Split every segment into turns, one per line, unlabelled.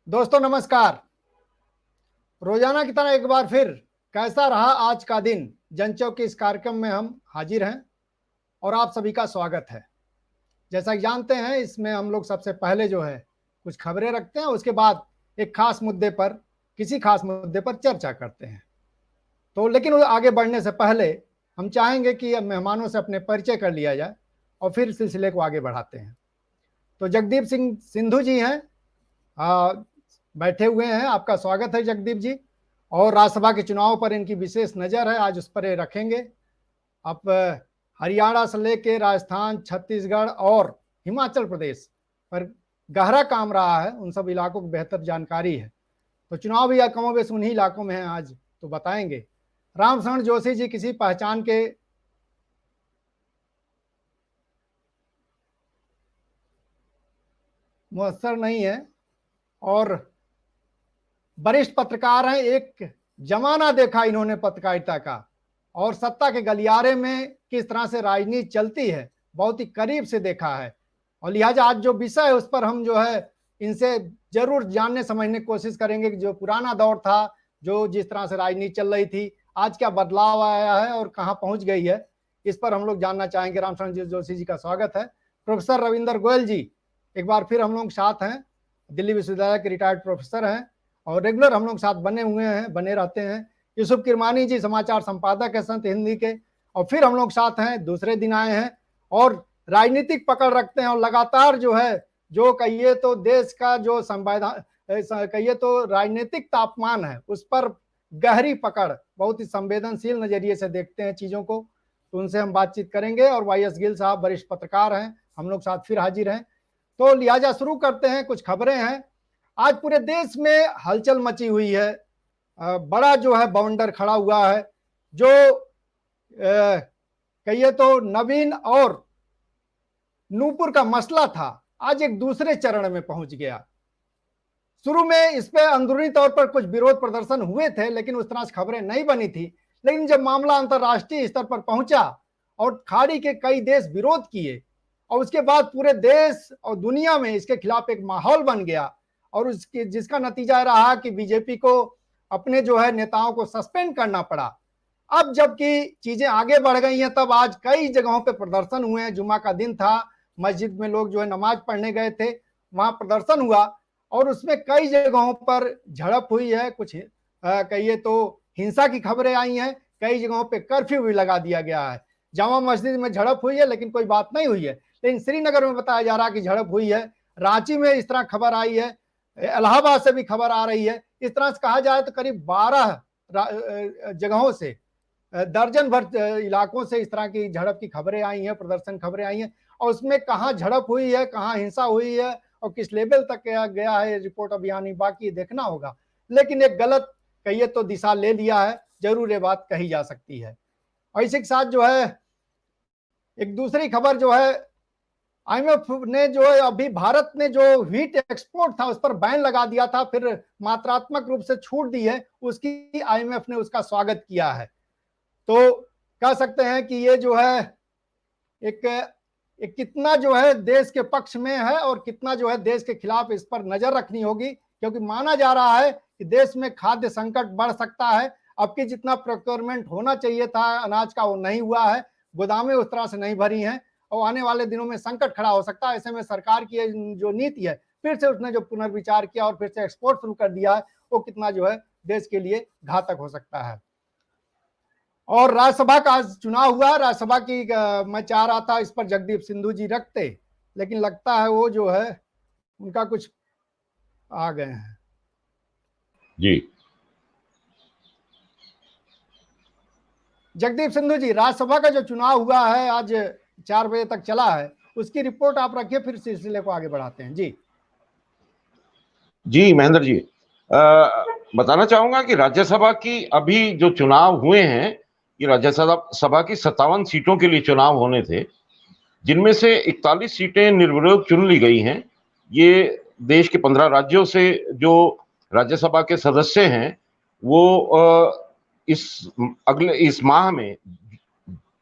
दोस्तों नमस्कार। रोजाना की तरह एक बार फिर कैसा रहा आज का दिन जनचौक के इस कार्यक्रम में हम हाजिर हैं और आप सभी का स्वागत है। जैसा कि जानते हैं इसमें हम लोग सबसे पहले जो है कुछ खबरें रखते हैं, उसके बाद एक खास मुद्दे पर किसी खास मुद्दे पर चर्चा करते हैं। तो लेकिन आगे बढ़ने से पहले हम चाहेंगे कि मेहमानों से अपने परिचय कर लिया जाए और फिर सिलसिले को आगे बढ़ाते हैं। तो जगदीप सिंह सिंधु जी हैं, बैठे हुए हैं। आपका स्वागत है जगदीप जी। और राज्यसभा के चुनाव पर इनकी विशेष नज़र है, आज उस पर रखेंगे। आप हरियाणा से लेके राजस्थान, छत्तीसगढ़ और हिमाचल प्रदेश पर गहरा काम रहा है, उन सब इलाकों की बेहतर जानकारी है। तो चुनाव भी कमोबेश उन्हीं इलाकों में है आज, तो बताएंगे। रामशरण जोशी जी किसी पहचान के मुयस्सर नहीं है और वरिष्ठ पत्रकार हैं। एक जमाना देखा इन्होंने पत्रकारिता का और सत्ता के गलियारे में किस तरह से राजनीति चलती है बहुत ही करीब से देखा है। और लिहाजा आज जो विषय है उस पर हम जो है इनसे जरूर जानने समझने की कोशिश करेंगे कि जो पुराना दौर था, जो जिस तरह से राजनीति चल रही थी, आज क्या बदलाव आया है और कहाँ पहुंच गई है, इस पर हम लोग जानना चाहेंगे। रामशरण जोशी जी का स्वागत है। प्रोफेसर रविंदर गोयल जी एक बार फिर हम लोग साथ हैं, दिल्ली विश्वविद्यालय के रिटायर्ड प्रोफेसर हैं और रेगुलर हम लोग साथ बने हुए हैं, बने रहते हैं। यूसुफ किरमानी जी समाचार संपादक है संत हिंदी के, और फिर हम लोग साथ हैं, दूसरे दिन आए हैं और राजनीतिक पकड़ रखते हैं और लगातार जो है जो कहिए तो देश का जो संविधान कहिए तो राजनीतिक तापमान है उस पर गहरी पकड़, बहुत ही संवेदनशील नजरिए से देखते हैं चीजों को। तो उनसे हम बातचीत करेंगे। और वाई एस गिल साहब वरिष्ठ पत्रकार हैं, हम लोग साथ फिर हाजिर हैं। तो लिहाजा शुरू करते हैं। कुछ खबरें हैं। आज पूरे देश में हलचल मची हुई है, बड़ा जो है बवंडर खड़ा हुआ है। जो कहिए तो नवीन और नूपुर का मसला था, आज एक दूसरे चरण में पहुंच गया। शुरू में इस पे अंदरूनी तौर पर कुछ विरोध प्रदर्शन हुए थे, लेकिन उस तरह से खबरें नहीं बनी थी। लेकिन जब मामला अंतर्राष्ट्रीय स्तर पर पहुंचा और खाड़ी के कई देश विरोध किए और उसके बाद पूरे देश और दुनिया में इसके खिलाफ एक माहौल बन गया और उसके जिसका नतीजा रहा कि बीजेपी को अपने जो है नेताओं को सस्पेंड करना पड़ा। अब जबकि चीजें आगे बढ़ गई हैं, तब आज कई जगहों पे प्रदर्शन हुए हैं। जुम्मा का दिन था, मस्जिद में लोग जो है नमाज पढ़ने गए थे, वहां प्रदर्शन हुआ और उसमें कई जगहों पर झड़प हुई है। कुछ कहिए तो हिंसा की खबरें आई हैं, कई जगहों पे कर्फ्यू भी लगा दिया गया है। जामा मस्जिद में झड़प हुई है लेकिन कोई बात नहीं हुई है, लेकिन श्रीनगर में बताया जा रहा है कि झड़प हुई है। रांची में इस तरह खबर आई है, इलाहाबाद से भी खबर आ रही है। इस तरह से कहा जाए तो करीब 12 जगहों से, दर्जन भर इलाकों से इस तरह की झड़प की खबरें आई हैं, प्रदर्शन खबरें आई हैं। और उसमें कहाँ झड़प हुई है, कहाँ हिंसा हुई है और किस लेवल तक गया है, रिपोर्ट अभियान बाकी देखना होगा। लेकिन एक गलत कहिए तो दिशा ले लिया है, जरूर ये बात कही जा सकती है। और इसी के साथ जो है एक दूसरी खबर जो है, आईएमएफ ने जो है अभी भारत ने जो व्हीट एक्सपोर्ट था उस पर बैन लगा दिया था, फिर मात्रात्मक रूप से छूट दी है, उसकी आईएमएफ ने उसका स्वागत किया है। तो कह सकते हैं कि ये जो है एक कितना जो है देश के पक्ष में है और कितना जो है देश के खिलाफ, इस पर नजर रखनी होगी। क्योंकि माना जा रहा है कि देश में खाद्य संकट बढ़ सकता है। अब की जितना प्रोक्योरमेंट होना चाहिए था अनाज का वो नहीं हुआ है, गोदामें उस तरह से नहीं भरी हैं और आने वाले दिनों में संकट खड़ा हो सकता है। ऐसे में सरकार की जो नीति है, फिर से उसने जो पुनर्विचार किया और फिर से एक्सपोर्ट शुरू कर दिया है, वो कितना जो है देश के लिए घातक हो सकता है। और राज्यसभा का चुनाव हुआ, राज्यसभा की मैं चाह रहा था इस पर जगदीप सिंधु जी रखते, लेकिन लगता है वो जो है उनका कुछ आ गए हैं
जी।
जगदीप सिंधु जी, राज्यसभा का जो चुनाव हुआ है आज 4 बजे तक चला है, उसकी रिपोर्ट आप रखिए, फिर सिलसिले को आगे बढ़ाते हैं। जी
जी महेंद्र जी, बताना चाहूंगा कि राज्यसभा की अभी जो चुनाव हुए हैं, ये राज्यसभा की 57 सीटों के लिए चुनाव होने थे, जिनमें से 41 सीटें निर्विरोध चुन ली गई हैं। ये देश के 15 राज्यों से जो राज्यसभा के सदस्य हैं वो इस माह में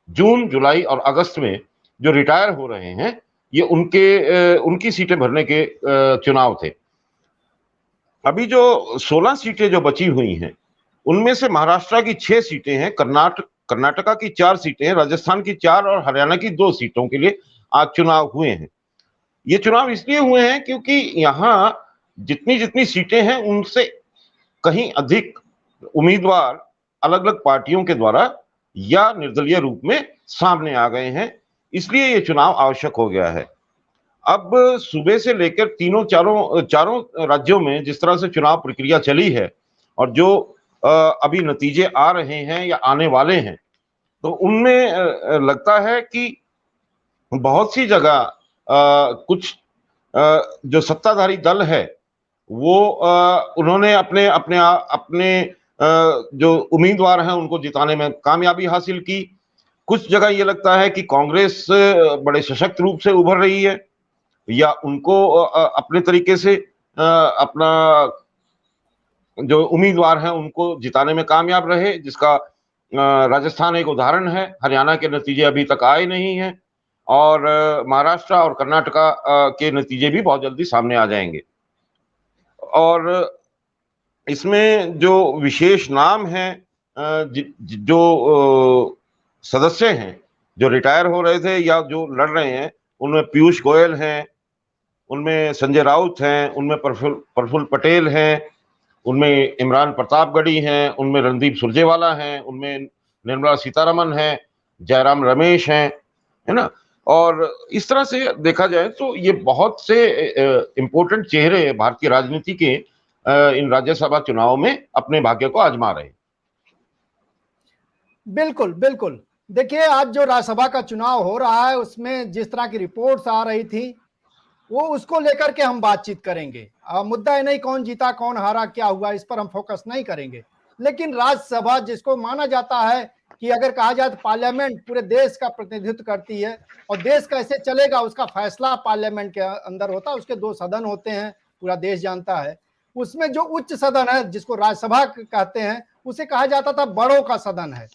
जून, जुलाई और अगस्त में जो रिटायर हो रहे हैं, ये उनकी सीटें भरने के चुनाव थे। अभी जो 16 सीटें जो बची हुई हैं, उनमें से महाराष्ट्र की 6 सीटें हैं, कर्नाटका की 4 सीटें हैं, राजस्थान की 4 और हरियाणा की 2 सीटों के लिए आज चुनाव हुए हैं। ये चुनाव इसलिए हुए हैं क्योंकि यहाँ जितनी जितनी सीटें हैं उनसे कहीं अधिक उम्मीदवार अलग अलग पार्टियों के द्वारा या निर्दलीय रूप में सामने आ गए हैं, इसलिए ये चुनाव आवश्यक हो गया है। अब सुबह से लेकर चारों राज्यों में जिस तरह से चुनाव प्रक्रिया चली है और जो अभी नतीजे आ रहे हैं या आने वाले हैं, तो उनमें लगता है कि बहुत सी जगह कुछ जो सत्ताधारी दल है वो उन्होंने अपने अपने अपने जो उम्मीदवार हैं उनको जिताने में कामयाबी हासिल की। कुछ जगह ये लगता है कि कांग्रेस बड़े सशक्त रूप से उभर रही है या उनको अपने तरीके से अपना जो उम्मीदवार हैं उनको जिताने में कामयाब रहे, जिसका राजस्थान एक उदाहरण है। हरियाणा के नतीजे अभी तक आए नहीं हैं और महाराष्ट्र और कर्नाटका के नतीजे भी बहुत जल्दी सामने आ जाएंगे। और इसमें जो विशेष नाम हैं, जो सदस्य हैं जो रिटायर हो रहे थे या जो लड़ रहे हैं, उनमें पीयूष गोयल हैं, उनमें संजय राउत हैं, उनमें प्रफुल्ल पटेल हैं, उनमें इमरान प्रतापगढ़ी हैं, उनमें रणदीप सुरजेवाला हैं, उनमें निर्मला सीतारमन हैं, जयराम रमेश हैं, है ना। और इस तरह से देखा जाए तो ये बहुत से इंपॉर्टेंट चेहरे भारतीय राजनीति के इन राज्यसभा चुनाव में अपने भाग्य को आजमा रहे हैं।
बिल्कुल बिल्कुल। देखिए, आज जो राज्यसभा का चुनाव हो रहा है उसमें जिस तरह की रिपोर्ट्स आ रही थी वो उसको लेकर के हम बातचीत करेंगे। मुद्दा है नहीं कौन जीता कौन हारा क्या हुआ, इस पर हम फोकस नहीं करेंगे। लेकिन राज्यसभा जिसको माना जाता है कि अगर कहा जाए तो पार्लियामेंट पूरे देश का प्रतिनिधित्व करती है और देश कैसे चलेगा उसका फैसला पार्लियामेंट के अंदर होता है। उसके 2 सदन होते हैं, पूरा देश जानता है। उसमें जो उच्च सदन है जिसको राज्यसभा कहते हैं उसे कहा जाता था बड़ों का सदन है।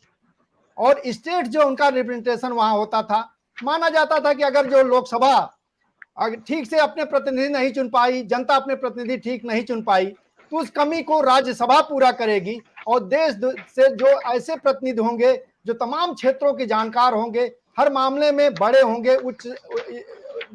और स्टेट जो उनका रिप्रेजेंटेशन वहां होता था, माना जाता था कि अगर जो लोकसभा अगर ठीक से अपने प्रतिनिधि नहीं चुन पाई, जनता अपने प्रतिनिधि ठीक नहीं चुन पाई, तो उस कमी को राज्यसभा पूरा करेगी और देश से जो ऐसे प्रतिनिधि होंगे जो तमाम क्षेत्रों के जानकार होंगे, हर मामले में बड़े होंगे, उच्च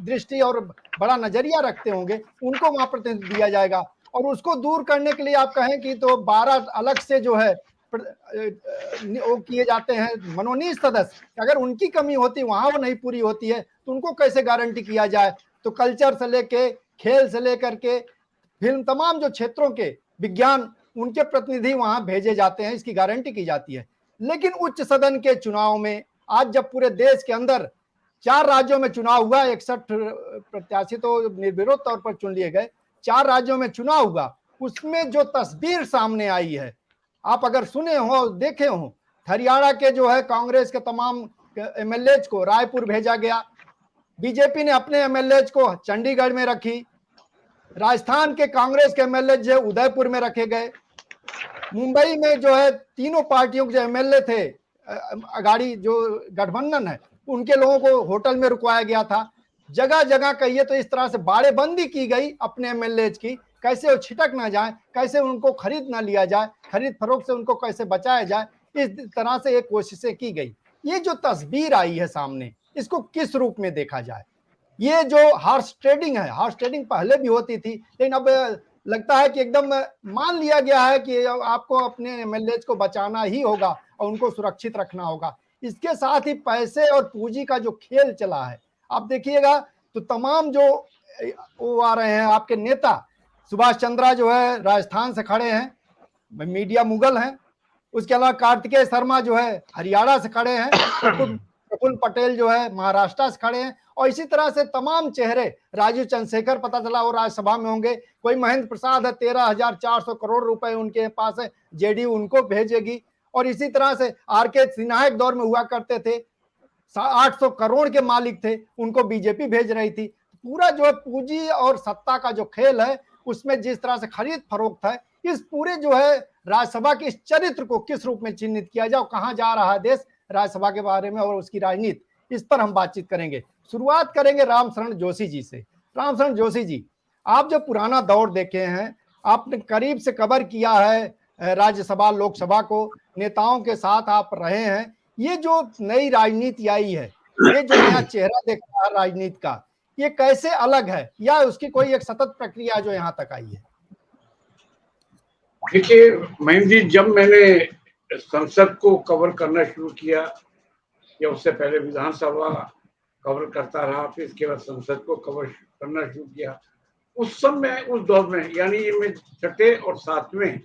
दृष्टि और बड़ा नजरिया रखते होंगे, उनको वहां प्रतिनिधि दिया जाएगा। और उसको दूर करने के लिए आप कहें कि तो 12 अलग से जो है वो किए जाते हैं मनोनीत सदस्य। अगर उनकी कमी होती वहां वो नहीं पूरी होती है तो उनको कैसे गारंटी किया जाए। तो कल्चर से लेके खेल से लेकर के फिल्म, तमाम जो क्षेत्रों के विज्ञान, उनके प्रतिनिधि वहां भेजे जाते हैं, इसकी गारंटी की जाती है। लेकिन उच्च सदन के चुनाव में आज जब पूरे देश के अंदर 4 राज्यों में चुनाव हुआ, 61 प्रत्याशी तो निर्विरोध तौर पर चुन लिए गए, 4 राज्यों में चुनाव हुआ, उसमें जो तस्वीर सामने आई है, आप अगर सुने हो देखे हो, हरियाणा के जो है कांग्रेस के तमाम एमएलए को रायपुर भेजा गया, बीजेपी ने अपने एमएलए को चंडीगढ़ में रखी, राजस्थान के कांग्रेस के एमएलए जो उदयपुर में रखे गए, मुंबई में जो है तीनों पार्टियों के जो एमएलए थे अगाड़ी जो गठबंधन है उनके लोगों को होटल में रुकवाया गया था। जगह जगह कहिए तो इस तरह से बाड़ेबंदी की गई अपने एमएलए की, कैसे वो छिटक ना जाए, कैसे उनको खरीद ना लिया जाए, खरीद फरोख्त से उनको कैसे बचाया जाए, इस तरह से एक कोशिशें की गई। ये जो तस्वीर आई है सामने, इसको किस रूप में देखा जाए। ये जो हॉर्स ट्रेडिंग है, हॉर्स ट्रेडिंग पहले भी होती थी, लेकिन अब लगता है कि एकदम मान लिया गया है कि आपको अपने एमएलए को बचाना ही होगा और उनको सुरक्षित रखना होगा। इसके साथ ही पैसे और पूंजी का जो खेल चला है, आप देखिएगा तो तमाम जो वो आ रहे हैं आपके नेता, सुभाष चंद्रा जो है राजस्थान से खड़े हैं, मीडिया मुगल हैं, उसके अलावा कार्तिकेय शर्मा जो है हरियाणा से खड़े हैं, प्रफुल्ल पटेल जो है महाराष्ट्र से खड़े हैं, और इसी तरह से तमाम चेहरे, राजीव चंद्रशेखर पता चला वो राज्यसभा में होंगे, कोई महेंद्र प्रसाद है 13,400 करोड़ रुपए उनके पास है, जेडीयू उनको भेजेगी, और इसी तरह से आरके सिन्हा एक दौर में हुआ करते थे 800 करोड़ के मालिक थे, उनको बीजेपी भेज रही थी। पूरा जो है पूंजी और सत्ता का जो खेल है उसमें जिस तरह से खरीद फरोख्त है, इस पूरे जो है राज्यसभा के इस चरित्र को किस रूप में चिन्हित किया जाए, कहां जा रहा है देश राज्यसभा के बारे में और उसकी राजनीति, इस पर हम बातचीत करेंगे। शुरुआत करेंगे रामशरण जोशी जी से। रामशरण जोशी जी, आप जो पुराना दौर देखे हैं, आपने करीब से कवर किया है राज्यसभा लोकसभा को, नेताओं के साथ आप रहे हैं। ये जो नई राजनीति आई है, ये जो नया चेहरा देख रहा है राजनीति का, ये कैसे अलग है या उसकी कोई एक सतत प्रक्रिया जो यहाँ तक आई है?
देखिए महेंद्र जी, जब मैंने संसद को कवर करना शुरू किया, या उससे पहले विधानसभा कवर करता रहा, फिर इसके बाद संसद को कवर करना शुरू किया, उस समय, उस दौर में, यानी ये मैं छठे और सातवें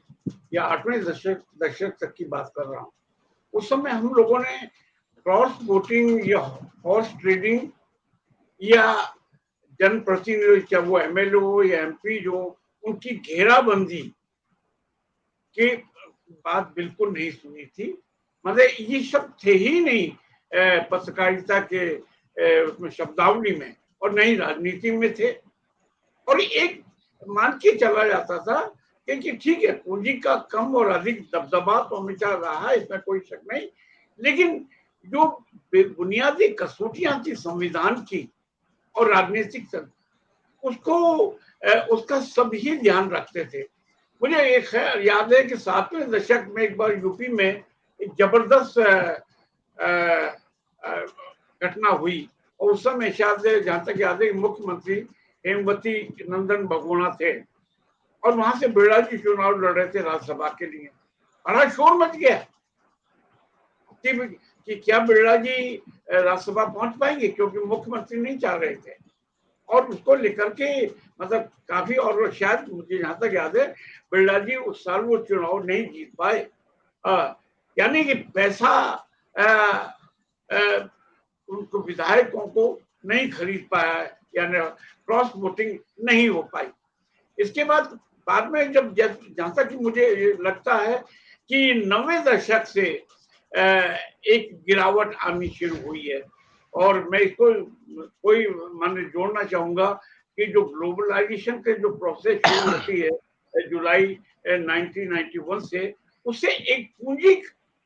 या आठवें दशक तक की बात कर रहा हूँ, उस समय हम लोगों ने क्रॉस वोटिंग या हॉर्स ट्रेडिंग या जनप्रतिनिधि, चाहे वो एमएलए हो या एमपी जो, उनकी घेराबंदी की बात बिल्कुल नहीं सुनी थी। मतलब ये सब थे ही नहीं पत्रकारिता के उसमें, शब्दावली में, और नहीं राजनीति में थे। और एक मान के चला जाता था कि ठीक है, पूंजी का कम और अधिक दबदबा तो हमेशा रहा, इसमें कोई शक नहीं, लेकिन जो बुनियादी कसौटियां थी संविधान की और राजनीतिक, उसको उसका सभी ध्यान रखते थे। मुझे एक याद है कि 7वें दशक में एक बार यूपी में एक जबरदस्त घटना हुई, और उस समय शायद, जहां तक याद है, मुख्यमंत्री हेमवती नंदन बहुगुणा थे, और वहां से बिरला जी चुनाव लड़ रहे थे राज्यसभा के लिए। बड़ा शोर मच गया कि क्या बिरला जी राज्यसभा पहुंच पाएंगे, क्योंकि मुख्यमंत्री नहीं चाह रहे थे, और उसको लेकर के मतलब काफी, और शायद मुझे जहां तक याद है, बिरला जी उस साल वो चुनाव नहीं जीत पाए। यानी कि पैसा उनको, विधायकों को नहीं खरीद पाया, यानी क्रॉस वोटिंग नहीं हो पाई। इसके बाद में जब, जहां तक मुझे लगता है कि 90 दशक से एक गिरावट आनी शुरू हुई है, और मैं इसको कोई माने जोड़ना चाहूंगा कि जो ग्लोबलाइजेशन के जो प्रोसेस शुरू होती है जुलाई 1991 से, उससे एक पूंजी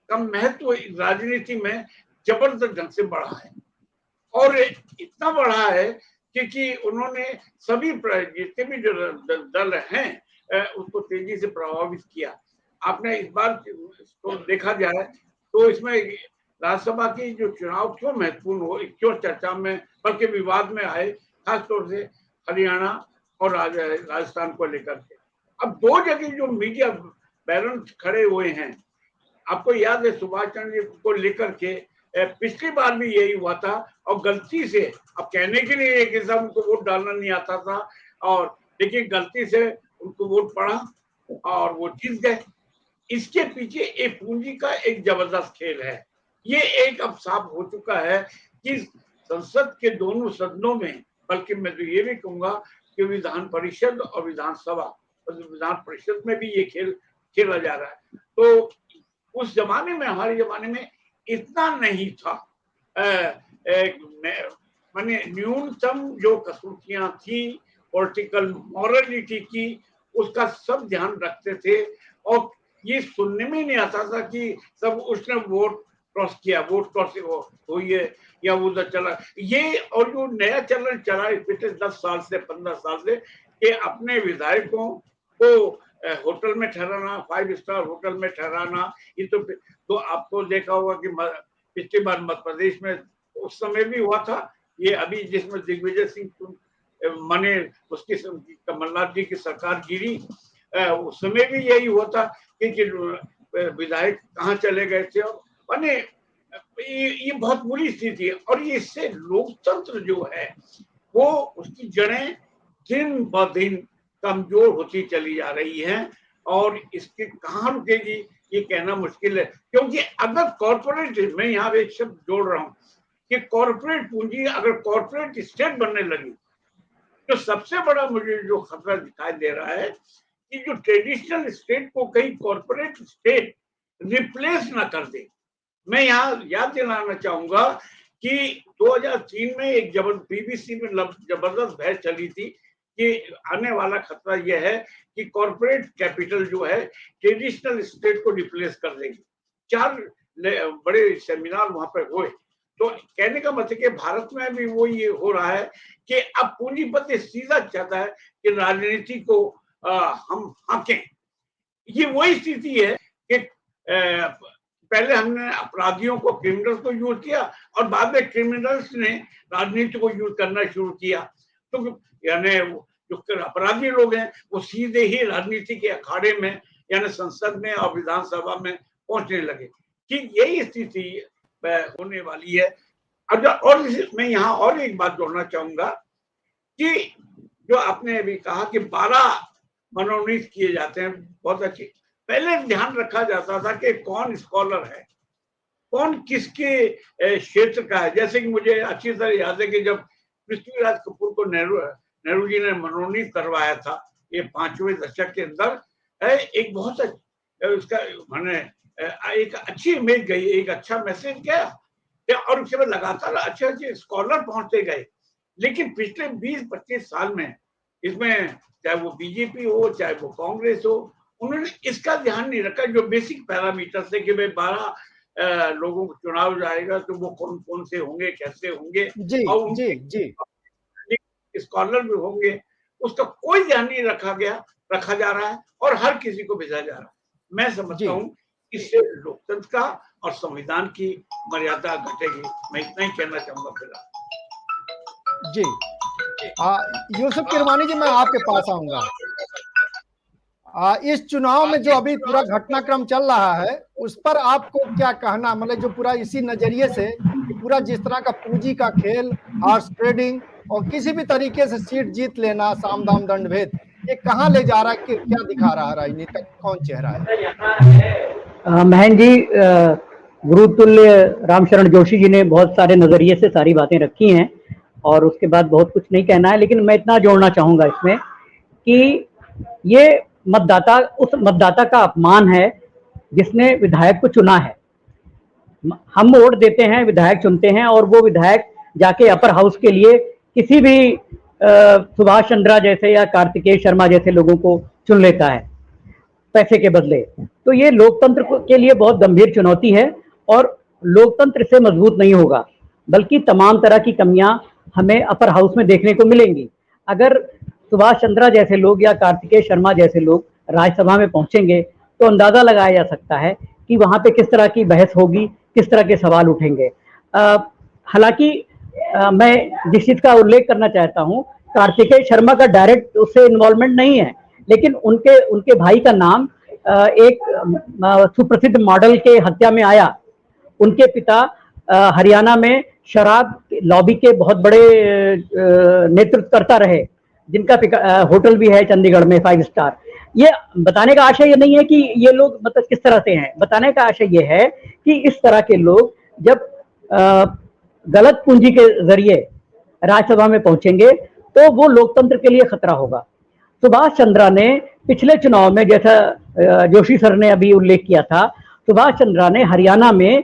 का महत्व राजनीति में जबरदस्त ढंग से बढ़ा है, और इतना बढ़ा है कि उन्होंने सभी जितने भी जो दल हैं उसको तेजी से प्रभावित किया। आपने इस बार तो देखा जाए तो इसमें राज्यसभा की जो चुनाव क्यों महत्वपूर्ण हो, क्यों चर्चा में बल्कि विवाद में आए, खासतौर से हरियाणा और राजस्थान को लेकर के। अब दो जगह जो मीडिया बैरन खड़े हुए हैं, आपको याद है सुभाष चंद्र जी को लेकर के पिछली बार भी यही हुआ था, और गलती से, अब कहने के लिए कि सब उनको वोट डालना नहीं आता था, और लेकिन गलती से उनको वोट पड़ा और वो जीत गए। इसके पीछे एक पूंजी का एक जबरदस्त खेल है। ये एक अब साफ हो चुका है कि संसद के दोनों सदनों में, बल्कि मैं तो ये भी कहूंगा कि विधान परिषद और विधानसभा, विधान परिषद में भी ये खेल खेला जा रहा है। तो उस जमाने में, हमारे जमाने में इतना नहीं था, माने न्यूनतम जो कसौटियां थी पॉलिटिकल मॉरलिटी की, उसका सब ध्यान रखते थे, और ये सुनने में नहीं आता था कि सब उसने वोट क्रॉस किया, वोट क्रॉस हुई है या उधर चला। ये और जो नया चलन चला पिछले 10 साल से 15 साल से, कि अपने विधायकों को होटल में ठहराना, 5 स्टार होटल में ठहराना, ये तो आपको देखा होगा कि पिछली बार मध्य प्रदेश में उस समय भी हुआ था, ये अभी जिसमें दिग्विजय सिंह माने उसकी कमलनाथ जी की सरकार गिरी, उस समय भी यही हुआ था कि विधायक कहाँ चले गए थे, माने ये बहुत बुरी स्थिति है, और ये इससे लोकतंत्र जो है वो, उसकी जड़ें दिन ब दिन कमजोर होती चली जा रही हैं, और इसके कहाँ रुकेगी ये कहना मुश्किल है। क्योंकि अगर कॉर्पोरेट, मैं यहाँ एक शब्द जोड़ रहा हूँ कि कॉर्पोरेट पूंजी अगर कॉर्पोरेट स्टेट बनने लगी, तो सबसे बड़ा मुझे जो खतरा दिखाई दे रहा है कि जो ट्रेडिशनल स्टेट को कहीं कॉर्पोरेट स्टेट रिप्लेस ना कर दे। मैं यहाँ याद दिलाना चाहूंगा कि 2003 में एक बीबीसी में जबरदस्त बहस चली थी कि आने वाला खतरा यह है कि कॉर्पोरेट कैपिटल जो है ट्रेडिशनल स्टेट को रिप्लेस कर देगी। 4 बड़े सेमिनार वहां पर हुए। तो कहने का मतलब कि भारत में भी वो ये हो रहा है कि अब पूंजीपति सीधा चाहता है कि राजनीति को हम हाकें। ये वही स्थिति है कि पहले हमने अपराधियों को, क्रिमिनल्स को यूज किया और बाद में क्रिमिनल्स ने राजनीति को यूज करना शुरू किया। तो यानी जो अपराधी लोग हैं वो सीधे ही राजनीति के अखाड़े में यानी संसद में और विधानसभा में पहुंचने लगे। ठीक यही स्थिति होने वाली है। और मैं यहाँ और एक बात जोड़ना चाहूंगा कि जो आपने अभी कहा कि 12 मनोनीत किए जाते हैं, बहुत अच्छी। पहले ध्यान रखा जाता था कि कौन स्कॉलर है, कौन किसके क्षेत्र का है। जैसे कि मुझे अच्छी तरह याद है कि जब पृथ्वीराज कपूर को नेहरू जी ने मनोनीत करवाया था, ये 5वें दशक के अंदर, एक बहुत उसका मैंने एक अच्छी इमेज गई, एक अच्छा मैसेज गया और उसके बाद लगातार अच्छे अच्छे स्कॉलर पहुंचते गए। लेकिन पिछले 20-25 साल में इसमें चाहे वो बीजेपी हो चाहे वो कांग्रेस हो, उन्होंने इसका ध्यान नहीं रखा जो बेसिक पैरामीटर से कि भाई 12 लोगों को चुनाव जाएगा तो वो कौन कौन से होंगे, कैसे होंगे,
जी
और
जी जी
स्कॉलर भी होंगे, उसका कोई ध्यान नहीं रखा जा रहा है और हर किसी को भेजा जा रहा है। मैं समझता हूँ इससे लोकतंत्र का और संविधान की मर्यादा घटेगी। मैं इतना ही कहना चाहूंगा फिलहाल।
जी यूसुफ किरमानी जी, मैं आपके पास आऊंगा। इस चुनाव में जो अभी पूरा घटनाक्रम चल रहा है उस पर आपको क्या कहना, मतलब जो पूरा इसी नजरिए से कि पूरा जिस तरह का पूंजी का खेल, हॉर्स ट्रेडिंग और किसी भी तरीके से सीट जीत लेना, साम दाम दंड भेद, ये कहाँ ले जा रहा है, क्या दिखा रहा है, राजनीति का कौन चेहरा है?
महन जी, गुरुतुल्य रामशरण जोशी जी ने बहुत सारे नजरिए से सारी बातें रखी हैं और उसके बाद बहुत कुछ नहीं कहना है, लेकिन मैं इतना जोड़ना चाहूंगा इसमें कि ये मतदाता उस मतदाता का अपमान है जिसने विधायक को चुना है। हम वोट देते हैं, विधायक चुनते हैं और वो विधायक जाके अपर हाउस के लिए किसी भी सुभाष चंद्रा जैसे या कार्तिकेय शर्मा जैसे लोगों को चुन लेता है पैसे के बदले। तो ये लोकतंत्र के लिए बहुत गंभीर चुनौती है और लोकतंत्र से मजबूत नहीं होगा, बल्कि तमाम तरह की कमियां हमें अपर हाउस में देखने को मिलेंगी। अगर सुभाष चंद्रा जैसे लोग या कार्तिकेय शर्मा जैसे लोग राज्यसभा में पहुंचेंगे तो अंदाजा लगाया जा सकता है कि वहां पे किस तरह की बहस होगी, किस तरह के सवाल उठेंगे। हालांकि मैं जिस चीज का उल्लेख करना चाहता हूं, कार्तिकेय शर्मा का डायरेक्ट उससे इन्वॉल्वमेंट नहीं है, लेकिन उनके भाई का नाम एक सुप्रसिद्ध मॉडल के हत्या में आया। उनके पिता हरियाणा में शराब लॉबी के बहुत बड़े नेतृत्वकर्ता रहे, जिनका होटल भी है चंडीगढ़ में 5 स्टार। ये बताने का आशय ये नहीं है कि ये लोग मतलब किस तरह से हैं, बताने का आशय ये है कि इस तरह के लोग जब गलत पूंजी के जरिए राज्यसभा में पहुंचेंगे तो वो लोकतंत्र के लिए खतरा होगा। सुभाष चंद्रा ने पिछले चुनाव में, जैसा जोशी सर ने अभी उल्लेख किया था, सुभाष चंद्रा ने हरियाणा में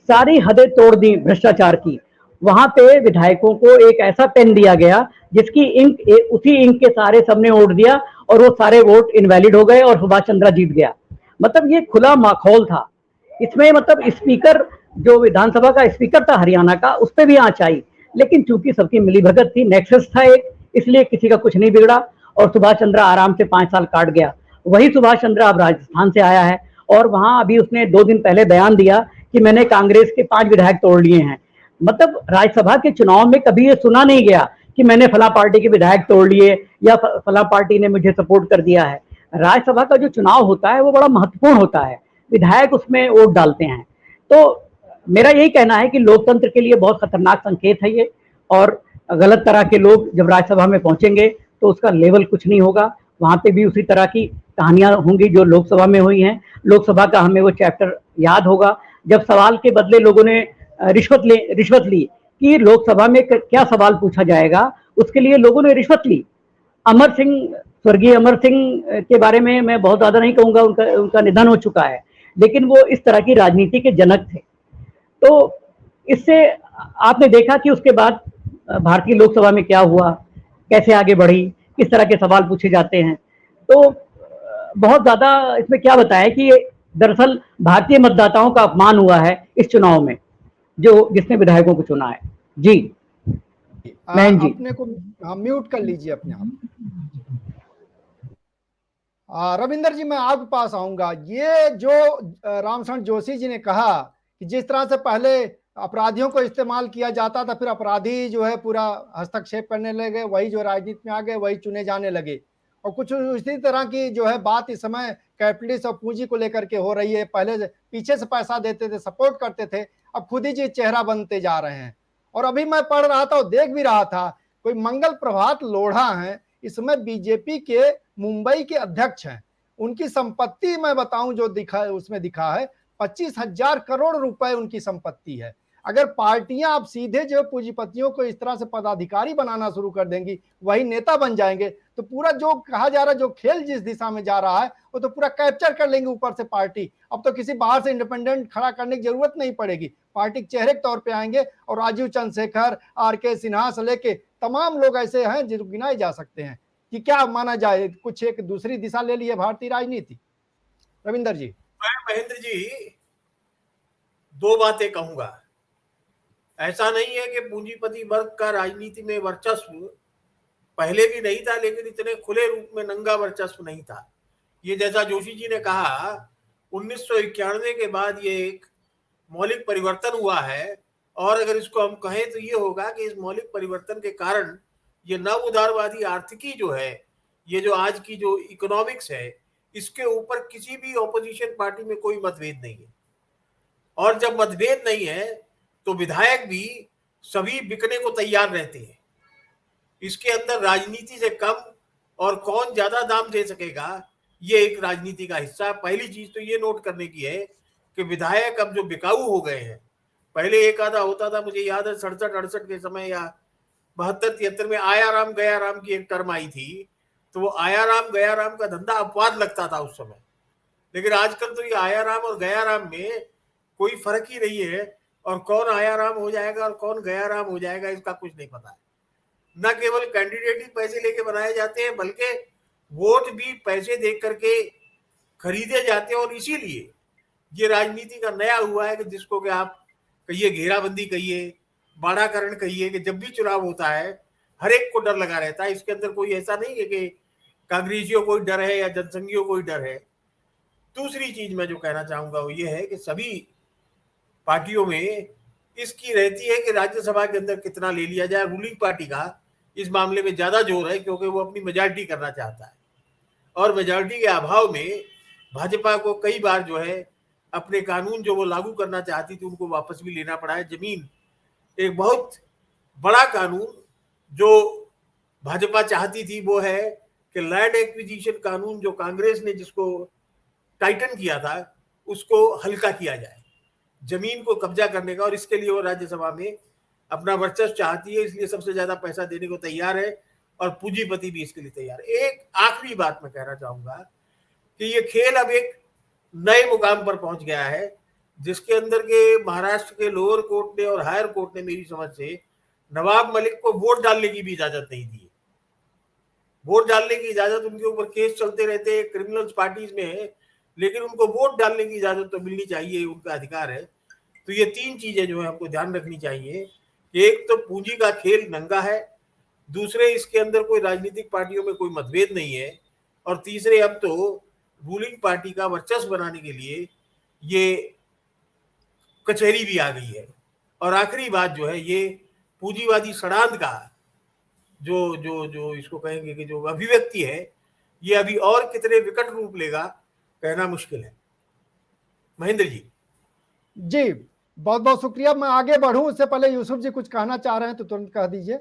सारी हदें तोड़ दी भ्रष्टाचार की। वहां पे विधायकों को एक ऐसा पेन दिया गया जिसकी इंक उसी इंक के सारे सबने वोट दिया और वो सारे वोट इनवैलिड हो गए और सुभाष चंद्रा जीत गया। मतलब ये खुला माहौल था। इसमें मतलब स्पीकर, जो विधानसभा का स्पीकर था हरियाणा का, उस पर भी आंच आई, लेकिन चूंकि सबकी मिलीभगत थी, नेक्सस था एक, इसलिए किसी का कुछ नहीं बिगड़ा और सुभाष चंद्रा आराम से 5 साल काट गया। वही सुभाष चंद्रा अब राजस्थान से आया है और वहां अभी उसने 2 दिन पहले बयान दिया कि मैंने कांग्रेस के 5 विधायक तोड़ लिए हैं। मतलब राज्यसभा के चुनाव में कभी ये सुना नहीं गया कि मैंने फला पार्टी के विधायक तोड़ लिए या फला पार्टी ने मुझे सपोर्ट कर दिया है। राज्यसभा का जो चुनाव होता है वो बड़ा महत्वपूर्ण होता है, विधायक उसमें वोट डालते हैं। तो मेरा यही कहना है कि लोकतंत्र के लिए बहुत खतरनाक संकेत है ये, और गलत तरह के लोग जब राज्यसभा में पहुंचेंगे तो उसका लेवल कुछ नहीं होगा। वहां पे भी उसी तरह की कहानियां होंगी जो लोकसभा में हुई हैं। लोकसभा का हमें वो चैप्टर याद होगा जब सवाल के बदले लोगों ने रिश्वत ली कि लोकसभा में क्या सवाल पूछा जाएगा, उसके लिए लोगों ने रिश्वत ली। अमर सिंह, स्वर्गीय अमर सिंह के बारे में मैं बहुत ज्यादा नहीं कहूंगा, उनका निधन हो चुका है, लेकिन वो इस तरह की राजनीति के जनक थे। तो इससे आपने देखा कि उसके बाद भारतीय लोकसभा में क्या हुआ, कैसे आगे बढ़ी, किस तरह के सवाल पूछे जाते हैं। तो बहुत ज्यादा इसमें क्या बताया कि दरअसल भारतीय मतदाताओं का अपमान हुआ है इस चुनाव में, जो जिसने विधायकों को चुना है। जी मैन जी,
अपने को म्यूट कर लीजिए अपने आप। रविंदर जी, मैं आपके पास आऊंगा। ये जो रामशरण जोशी जी ने कहा कि जिस तरह से पहले अपराधियों को इस्तेमाल किया जाता था, फिर अपराधी जो है पूरा हस्तक्षेप करने लगे, वही जो राजनीति में आ गए, वही चुने जाने लगे। और कुछ इसी तरह की जो है बात इस समय कैपिटलिस्ट और पूंजी को लेकर के हो रही है। पहले पीछे से पैसा देते थे, सपोर्ट करते थे, अब खुद ही जी चेहरा बनते जा रहे हैं। और अभी मैं पढ़ रहा था और देख भी रहा था, कोई मंगल प्रभात लोढ़ा है, इस समय बीजेपी के मुंबई के अध्यक्ष हैं। उनकी संपत्ति मैं बताऊं जो दिखा उसमें दिखा है 25,000 करोड़ रुपए उनकी संपत्ति है। अगर पार्टियां अब सीधे जो पूंजीपतियों को इस तरह से पदाधिकारी बनाना शुरू कर देंगी, वही नेता बन जाएंगे, तो पूरा जो कहा जा रहा है, जो खेल जिस दिशा में जा रहा है, वो तो पूरा कैप्चर कर लेंगे ऊपर से पार्टी। अब तो किसी बाहर से इंडिपेंडेंट खड़ा करने की जरूरत नहीं पड़ेगी, पार्टी के चेहरे के तौर पे आएंगे। और राजीव चंद्रशेखर, आर.के. सिन्हा से लेके तमाम लोग ऐसे हैं जो गिनाए जा सकते हैं। कि क्या माना जाए, कुछ एक दूसरी दिशा ले ली है भारतीय राजनीति? रविंदर जी।
मैं महेंद्र जी दो बातें कहूंगा। ऐसा नहीं है कि पूंजीपति वर्ग का राजनीति में वर्चस्व पहले भी नहीं था, लेकिन इतने खुले रूप में नंगा वर्चस्व नहीं था। ये जैसा जोशी जी ने कहा, 1991 के बाद ये एक मौलिक परिवर्तन हुआ है। और अगर इसको हम कहें तो ये होगा कि इस मौलिक परिवर्तन के कारण ये नव उदारवादी आर्थिकी जो है, ये जो आज की जो इकोनॉमिक्स है, इसके ऊपर किसी भी ऑपोजिशन पार्टी में कोई मतभेद नहीं है। और जब मतभेद नहीं है तो विधायक भी सभी बिकने को तैयार रहते हैं। इसके अंदर राजनीति से कम और कौन ज्यादा दाम दे सकेगा, ये एक राजनीति का हिस्सा। पहली चीज तो ये नोट करने की है कि विधायक अब जो बिकाऊ हो गए हैं, पहले एक आधा होता था, मुझे याद है 67-68 के समय या 72-73 में आया राम गया राम की एक टर्म आई थी, तो वो आया राम गया राम का धंधा अपवाद लगता था उस समय। लेकिन आजकल तो ये आया राम और गया राम में कोई फर्क ही नहीं है, और कौन आया राम हो जाएगा और कौन गया राम हो जाएगा इसका कुछ नहीं पता है। न केवल कैंडिडेट ही पैसे लेके बनाए जाते हैं, बल्कि वोट भी पैसे दे करके खरीदे जाते हैं। और इसीलिए ये राजनीति का नया हुआ है कि जिसको कि आप कहिए घेराबंदी कहिए, बाड़ाकरण कहिए, कि जब भी चुनाव होता है हर एक को डर लगा रहता है। इसके अंदर कोई ऐसा नहीं है कि कांग्रेसियों को डर है या जनसंघियों को डर है। दूसरी चीज मैं जो कहना चाहूंगा वो ये है कि सभी पार्टियों में इसकी रहती है कि राज्यसभा के अंदर कितना ले लिया जाए। रूलिंग पार्टी का इस मामले में ज्यादा जोर है, क्योंकि वो अपनी मेजॉरिटी करना चाहता है, और मेजॉरिटी के अभाव में भाजपा को कई बार जो है अपने कानून जो वो लागू करना चाहती थी उनको वापस भी लेना पड़ा है। जमीन एक बहुत बड़ा कानून जो भाजपा चाहती थी वो है कि लैंड एक्विजिशन कानून जो कांग्रेस ने जिसको टाइटन किया था उसको हल्का किया जाए, जमीन को कब्जा करने का। और इसके लिए वो राज्यसभा में अपना वर्चस्व चाहती है, इसलिए सबसे ज्यादा पैसा देने को तैयार है, और पूंजीपति भी इसके लिए तैयार है। एक आखिरी बात मैं कहना चाहूंगा कि ये खेल अब एक नए मुकाम पर पहुंच गया है, जिसके अंदर के महाराष्ट्र के लोअर कोर्ट ने और हायर कोर्ट ने मेरी समझ से नवाब मलिक को वोट डालने की भी इजाजत नहीं दी। वोट डालने की इजाजत, उनके ऊपर केस चलते रहते हैं, क्रिमिनल्स पार्टीज में है, लेकिन उनको वोट डालने की इजाजत तो मिलनी चाहिए, उनका अधिकार है। तो ये तीन चीजें जो है हमको ध्यान रखनी चाहिए कि एक तो पूंजी का खेल नंगा है, दूसरे इसके अंदर कोई राजनीतिक पार्टियों में कोई मतभेद नहीं है, और तीसरे अब तो रूलिंग पार्टी का वर्चस्व बनाने के लिए ये कचहरी भी आ गई है। और आखिरी बात जो है, ये पूंजीवादी षड्यंत्र का जो जो जो इसको कहेंगे कि जो अभिव्यक्ति है, ये अभी और कितने विकट रूप लेगा कहना मुश्किल है। महेंद्र जी।
जी बहुत बहुत शुक्रिया। मैं आगे बढ़ूं उससे पहले यूसुफ जी कुछ कहना चाह रहे हैं तो तुरंत कह दीजिए।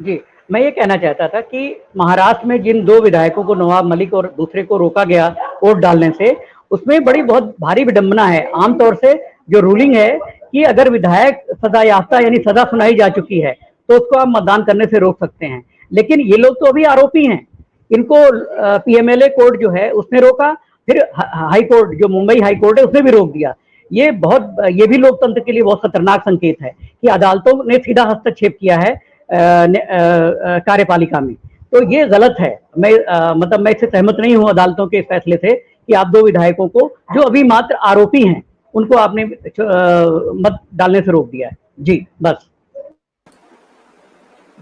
जी, मैं ये कहना चाहता था कि महाराष्ट्र में जिन दो विधायकों को, नवाब मलिक और दूसरे को, रोका गया वोट डालने से, उसमें बड़ी बहुत भारी विडंबना है। आमतौर से जो रूलिंग है कि अगर विधायक सजा याफ्ता यानी सजा सुनाई जा चुकी है तो उसको आप मतदान करने से रोक सकते हैं, लेकिन ये लोग तो अभी आरोपी हैं। इनको पीएमएलए कोर्ट जो है उसने रोका, फिर हाई कोर्ट जो मुंबई हाई कोर्ट है उसने भी रोक दिया। ये भी लोकतंत्र के लिए बहुत खतरनाक संकेत है कि अदालतों ने सीधा हस्तक्षेप किया है कार्यपालिका में। तो ये गलत है। मैं इससे सहमत नहीं हूं अदालतों के फैसले से कि आप दो विधायकों को जो अभी मात्र आरोपी हैं उनको आपने मत डालने से रोक दिया है। जी बस।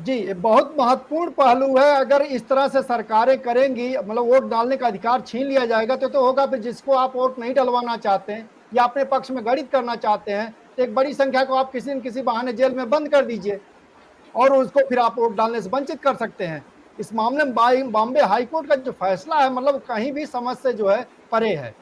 जी, ये बहुत महत्वपूर्ण पहलू है। अगर इस तरह से सरकारें करेंगी, मतलब वोट डालने का अधिकार छीन लिया जाएगा तो होगा फिर जिसको आप वोट नहीं डलवाना चाहते हैं या अपने पक्ष में गणित करना चाहते हैं, तो एक बड़ी संख्या को आप किसी न किसी बहाने जेल में बंद कर दीजिए और उसको फिर आप वोट डालने से वंचित कर सकते हैं। इस मामले में बॉम्बे हाईकोर्ट का जो फैसला है, मतलब कहीं भी समझ से जो है परे है।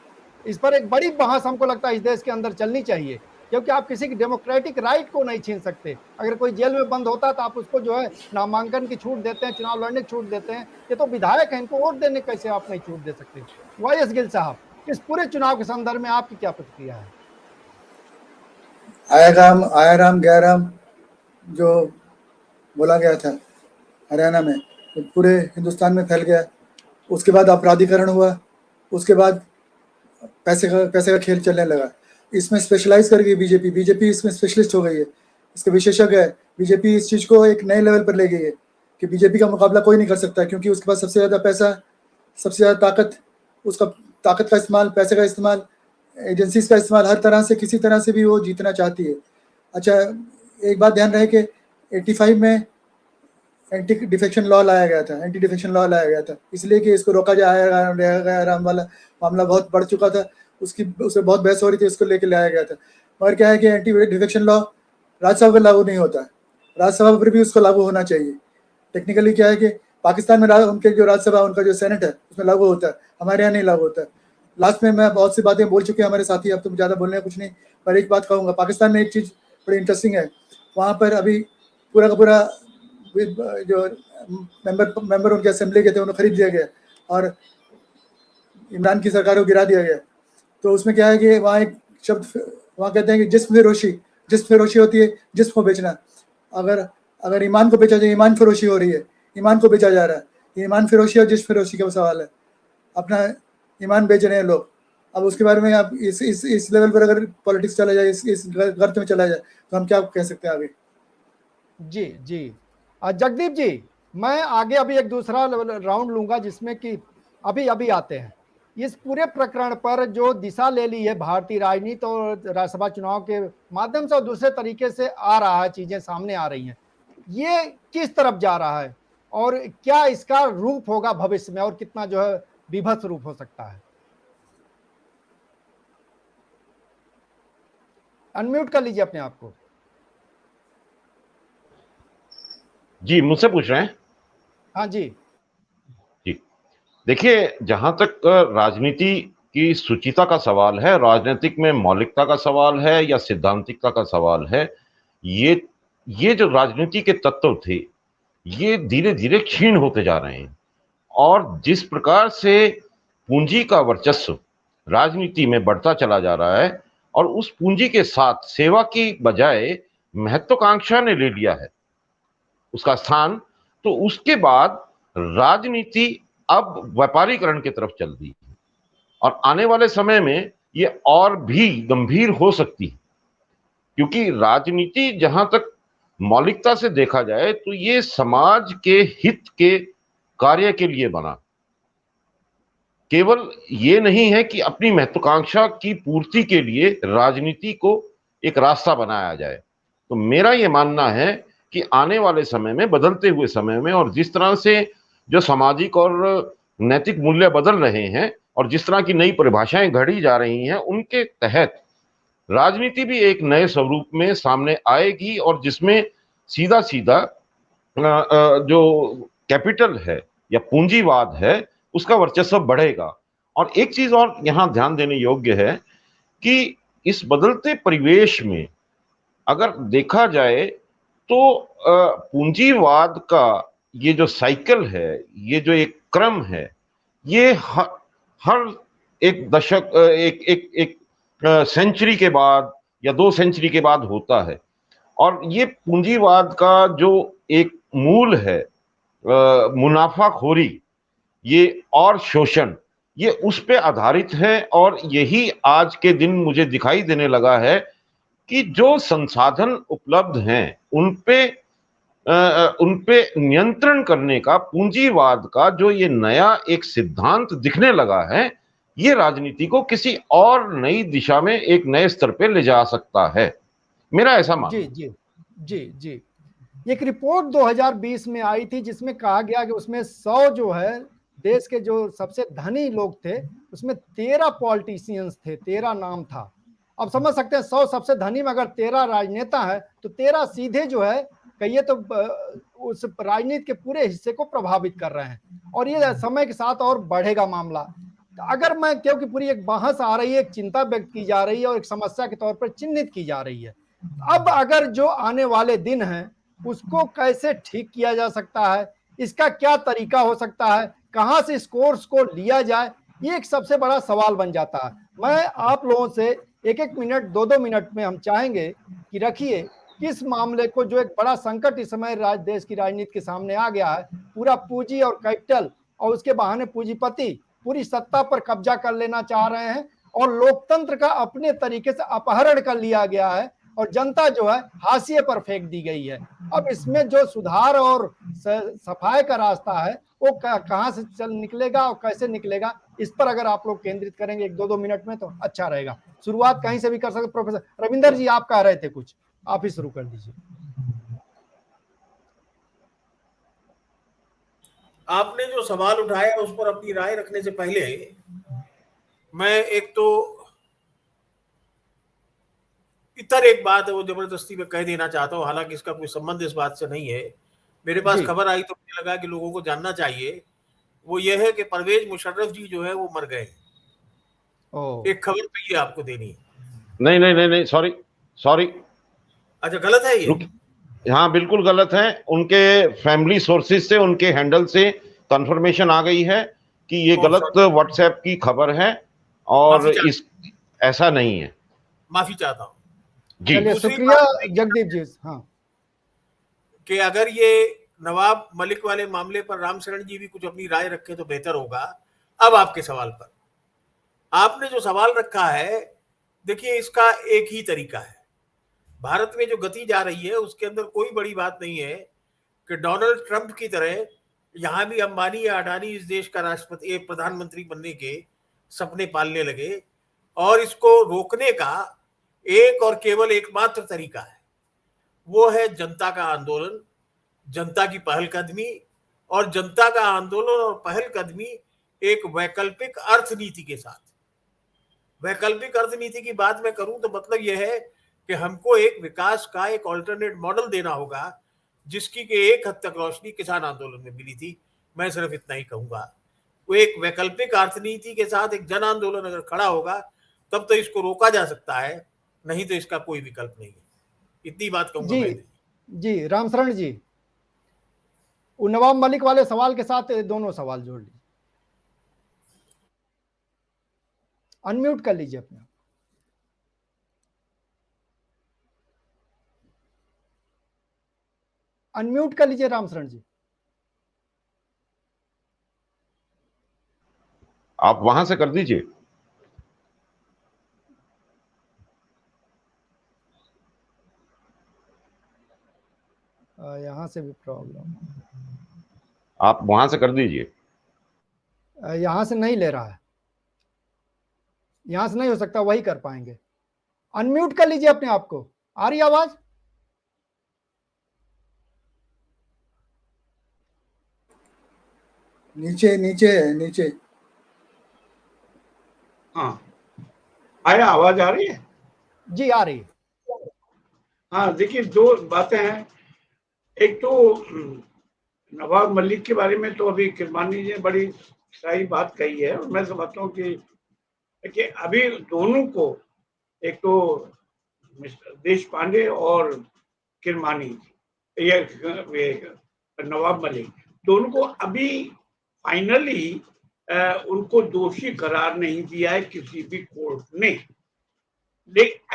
इस पर एक बड़ी बहस हमको लगता है इस देश के अंदर चलनी चाहिए, क्योंकि आप किसी की डेमोक्रेटिक राइट को नहीं छीन सकते। अगर कोई जेल में बंद होता तो आप उसको जो है नामांकन की छूट देते हैं, चुनाव लड़ने की छूट देते हैं। ये तो विधायक है, इनको वोट देने कैसे आप नहीं छूट दे सकते? वाईएस गिल साहब, इस पूरे चुनाव के संदर्भ में आपकी क्या प्रतिक्रिया है?
आया राम गया राम जो बोला गया था हरियाणा में, तो पूरे हिंदुस्तान में फैल गया। उसके बाद अपराधीकरण हुआ, उसके बाद पैसे का खेल चलने लगा। इसमें स्पेशलाइज कर गई बीजेपी इसमें स्पेशलिस्ट हो गई है, इसके विशेषज्ञ है। बीजेपी इस चीज़ को एक नए लेवल पर ले गई है कि बीजेपी का मुकाबला कोई नहीं कर सकता, क्योंकि उसके पास सबसे ज़्यादा पैसा, सबसे ज़्यादा ताकत, उसका ताकत का इस्तेमाल, पैसे का इस्तेमाल, एजेंसीज का इस्तेमाल, हर तरह से किसी तरह से भी वो जीतना चाहती है। अच्छा, एक बात ध्यान रहे कि 85 में एंटी डिफेक्शन लॉ लाया गया था, इसलिए कि इसको रोका जाएगा। राम वाला मामला बहुत बढ़ चुका था, उससे बहुत बहस हो रही थी, उसको लेके लाया गया था। और क्या है कि एंटी डिफेक्शन लॉ राज्यसभा पर लागू नहीं होता, राज्यसभा पर भी उसको लागू होना चाहिए। टेक्निकली क्या है कि पाकिस्तान में उनके जो राज्यसभा, उनका जो सेनेट है, उसमें लागू होता है, हमारे यहाँ नहीं लागू होता। लास्ट में मैं बहुत सी बातें बोल चुके हैं हमारे साथी, अब तो ज़्यादा बोलने कुछ नहीं, पर एक बात कहूँगा। पाकिस्तान में एक चीज़ बड़ी इंटरेस्टिंग है, वहाँ पर अभी पूरा का पूरा जो मेंबर उनके असेंबली के थे उन्हें खरीद दिया गया और इमरान की सरकार को गिरा दिया गया। तो उसमें क्या है कि वहाँ एक शब्द वहाँ कहते हैं कि जिस्म फरोशी होती है, जिस्म को बेचना। अगर ईमान को बेचा जाए, ईमान फरोशी हो रही है, ईमान को बेचा जा रहा है। ये ईमान फरोशी और जिस्म फरोशी का सवाल है, अपना ईमान बेच रहे हैं लोग। अब उसके बारे में आप इस लेवल पर अगर पॉलिटिक्स चला जाए, इस गर्त में चला जाए, तो हम क्या कह सकते हैं आगे?
जी जी, जगदीप जी, मैं आगे अभी एक दूसरा राउंड लूंगा जिसमें कि अभी आते हैं इस पूरे प्रकरण पर जो दिशा ले ली है भारतीय राजनीति और राज्यसभा चुनाव के माध्यम से और दूसरे तरीके से आ रहा है, चीजें सामने आ रही हैं, ये किस तरफ जा रहा है और क्या इसका रूप होगा भविष्य में और कितना जो है विभत्स रूप हो सकता है? अनम्यूट कर लीजिए अपने आप को।
जी, मुझसे पूछ रहे हैं?
हाँ जी
जी, देखिए, जहां तक राजनीति की शुचिता का सवाल है, राजनीतिक में मौलिकता का सवाल है या सिद्धांतिकता का सवाल है, ये जो राजनीति के तत्व थे, ये धीरे धीरे क्षीण होते जा रहे हैं। और जिस प्रकार से पूंजी का वर्चस्व राजनीति में बढ़ता चला जा रहा है और उस पूंजी के साथ सेवा की बजाय महत्वाकांक्षा ने ले लिया है उसका स्थान, तो उसके बाद राजनीति अब व्यापारीकरण की तरफ चल रही है और आने वाले समय में ये और भी गंभीर हो सकती है, क्योंकि राजनीति जहां तक मौलिकता से देखा जाए तो ये समाज के हित के कार्य के लिए बना, केवल ये नहीं है कि अपनी महत्वाकांक्षा की पूर्ति के लिए राजनीति को एक रास्ता बनाया जाए। तो मेरा ये मानना है कि आने वाले समय में, बदलते हुए समय में, और जिस तरह से जो सामाजिक और नैतिक मूल्य बदल रहे हैं और जिस तरह की नई परिभाषाएं घड़ी जा रही हैं, उनके तहत राजनीति भी एक नए स्वरूप में सामने आएगी और जिसमें सीधा सीधा जो कैपिटल है या पूंजीवाद है उसका वर्चस्व बढ़ेगा। और एक चीज और यहां ध्यान देने योग्य है कि इस बदलते परिवेश में अगर देखा जाए तो पूंजीवाद का ये जो साइकिल है, ये जो एक क्रम है, ये हर एक दशक, एक सेंचुरी के बाद या 2 सेंचुरी के बाद होता है। और ये पूंजीवाद का जो एक मूल है, मुनाफाखोरी, ये और शोषण, ये उस पे आधारित है। और यही आज के दिन मुझे दिखाई देने लगा है कि जो संसाधन उपलब्ध हैं उन पे नियंत्रण करने का, पूंजीवाद का जो ये नया एक सिद्धांत दिखने लगा है, ये राजनीति को किसी और नई दिशा में, एक नए स्तर पे ले जा सकता है। मेरा ऐसा मानना।
जी जी जी जी, एक रिपोर्ट 2020 में आई थी जिसमें कहा गया कि उसमें 100 जो है देश के जो सबसे धनी लोग थे उसमें 13 पॉलिटिशियंस थे, 13 नाम था। अब समझ सकते हैं 100 सबसे धनी में अगर 13 राजनेता है तो 13 सीधे जो है कहिए तो उस राजनीति के पूरे हिस्से को प्रभावित कर रहे हैं और ये समय के साथ और बढ़ेगा मामला। अगर मैं क्योंकि पूरी एक बहस आ रही है, एक चिंता व्यक्त की जा रही है और एक समस्या के तौर पर चिन्हित की जा रही है। अब अगर जो आने वाले दिन हैं उसको कैसे ठीक किया जा सकता है, इसका क्या तरीका हो सकता है, कहां से इस कोर्स को लिया जाए, ये एक सबसे बड़ा सवाल बन जाता है। मैं आप लोगों से एक एक मिनट 2-2 मिनट में हम चाहेंगे कि रखिए किस मामले को, जो एक बड़ा संकट इस समय देश की राजनीति के सामने आ गया है, पूरा पूंजी और कैपिटल और उसके बहाने पूंजीपति पूरी सत्ता पर कब्जा कर लेना चाह रहे हैं और लोकतंत्र का अपने तरीके से अपहरण कर लिया गया है और जनता जो है हाशिए पर फेंक दी गई है। अब इसमें जो सुधार और सफाई का रास्ता है वो कहां से चल निकलेगा और कैसे निकलेगा, इस पर अगर आप लोग केंद्रित करेंगे 1-2 मिनट में तो अच्छा रहेगा। शुरुआत कहीं से भी कर सकते। प्रोफेसर रविंदर जी आप कह रहे थे कुछ, आप ही शुरू कर दीजिए।
आपने जो सवाल उठाया उस पर अपनी राय रखने से पहले मैं एक बात है वो जबरदस्ती में कह देना चाहता हूँ, हालांकि इसका कोई संबंध इस बात से नहीं है। मेरे पास खबर आई तो मुझे लगा कि लोगों को जानना चाहिए। वो ये है कि परवेज मुशर्रफ जी जो है वो मर गए। एक खबर तो ये आपको देनी है।
नहीं, सॉरी।
अच्छा, गलत है ये?
हाँ बिल्कुल गलत है। उनके फैमिली सोर्सेज से, उनके हैंडल से कंफर्मेशन आ गई है कि ये गलत व्हाट्सएप की खबर है और इस ऐसा नहीं है।
माफी चाहता हूँ
जी।
चलिए शुक्रिया जगदीप जी। हाँ,
कि अगर ये नवाब मलिक वाले मामले पर रामशरण जी भी कुछ अपनी राय रखें तो बेहतर होगा। अब आपके सवाल पर, आपने जो सवाल रखा है, देखिए इसका एक ही तरीका है। भारत में जो गति जा रही है उसके अंदर कोई बड़ी बात नहीं है कि डोनाल्ड ट्रंप की तरह यहां भी अंबानी या अडानी इस देश का राष्ट्रपति, एक प्रधानमंत्री बनने के सपने पालने लगे। और इसको रोकने का एक और केवल एकमात्र तरीका है, वो है जनता का आंदोलन, जनता की पहलकदमी। और जनता का आंदोलन और पहलकदमी एक वैकल्पिक अर्थनीति के साथ। वैकल्पिक अर्थनीति की बात मैं करूं तो मतलब यह है कि हमको एक विकास का एक ऑल्टरनेट मॉडल देना होगा, जिसकी कि एक हद तक रोशनी किसान आंदोलन में मिली थी। मैं सिर्फ इतना ही कहूंगा, वो एक वैकल्पिक अर्थनीति के साथ एक जन आंदोलन अगर खड़ा होगा तब तो इसको रोका जा सकता है, नहीं तो इसका कोई विकल्प नहीं है। इतनी बात कहूंगा
जी। जी रामशरण जी, नवाब मलिक वाले सवाल के साथ दोनों सवाल जोड़ लीजिए। अनम्यूट कर लीजिए अपने। अनम्यूट कर लीजिए रामशरण जी।
आप वहां से कर दीजिए।
यहां से भी प्रॉब्लम,
आप वहां से कर दीजिए।
यहां से नहीं ले रहा है, यहां से नहीं हो सकता, वही कर पाएंगे। अनम्यूट कर लीजिए अपने आप को। आ रही आवाज?
नीचे नीचे है, नीचे।
हाँ, आया, आवाज आ रही है?
जी आ रही है।
हाँ, देखिए दो बातें हैं। एक तो नवाब मलिक के बारे में तो अभी किरमानी जी ने बड़ी सही बात कही है और मैं समझता हूँ कि अभी दोनों को, एक तो मिस्टर देश पांडे और किरमानी, ये नवाब मलिक, दोनों को अभी फाइनली उनको दोषी करार नहीं दिया है किसी भी कोर्ट ने।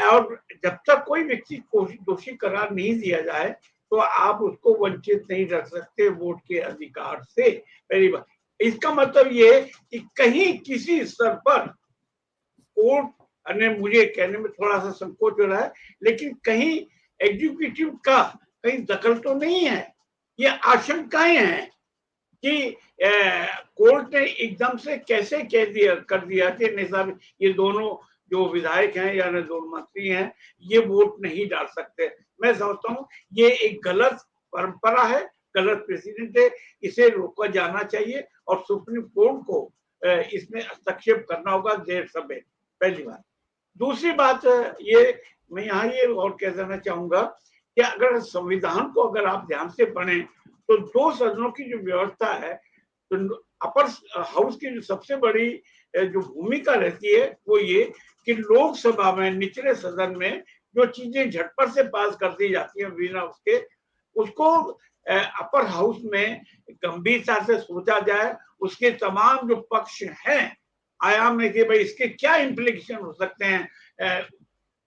और जब तक कोई व्यक्ति दोषी करार नहीं दिया जाए तो आप उसको वंचित नहीं रख सकते वोट के अधिकार से। पहली बात, इसका मतलब ये कि कहीं किसी स्तर पर कोर्ट ने, मुझे कहने में थोड़ा सा संकोच हो रहा है, लेकिन कहीं एग्जीक्यूटिव का कहीं दखल तो नहीं है। ये आशंकाएं हैं कि कोर्ट ने एकदम से कैसे कर दिया कि नहीं साहब, ये दोनों जो विधायक हैं या दोनों मंत्री हैं ये वोट नहीं डाल सकते। मैं समझता हूँ ये एक गलत परंपरा है, गलत प्रेसिडेंट है, इसे रोका जाना चाहिए और सुप्रीम कोर्ट को इसमें हस्तक्षेप करना होगा देर समय, पहली बात। दूसरी बात ये मैं यहाँ ये और कह देना चाहूंगा कि अगर संविधान को अगर आप ध्यान से पढ़ें तो 2 सदनों की जो व्यवस्था है, तो अपर हाउस की जो सबसे बड़ी जो भूमिका रहती है वो ये कि लोकसभा में, निचले सदन में जो चीजें झटपट से पास कर दी जाती हैं बिना उसके, उसको अपर हाउस में गंभीरता से सोचा जाए, उसके तमाम जो पक्ष हैं आयाम में कि भाई इसके क्या इम्प्लीकेशन हो सकते हैं,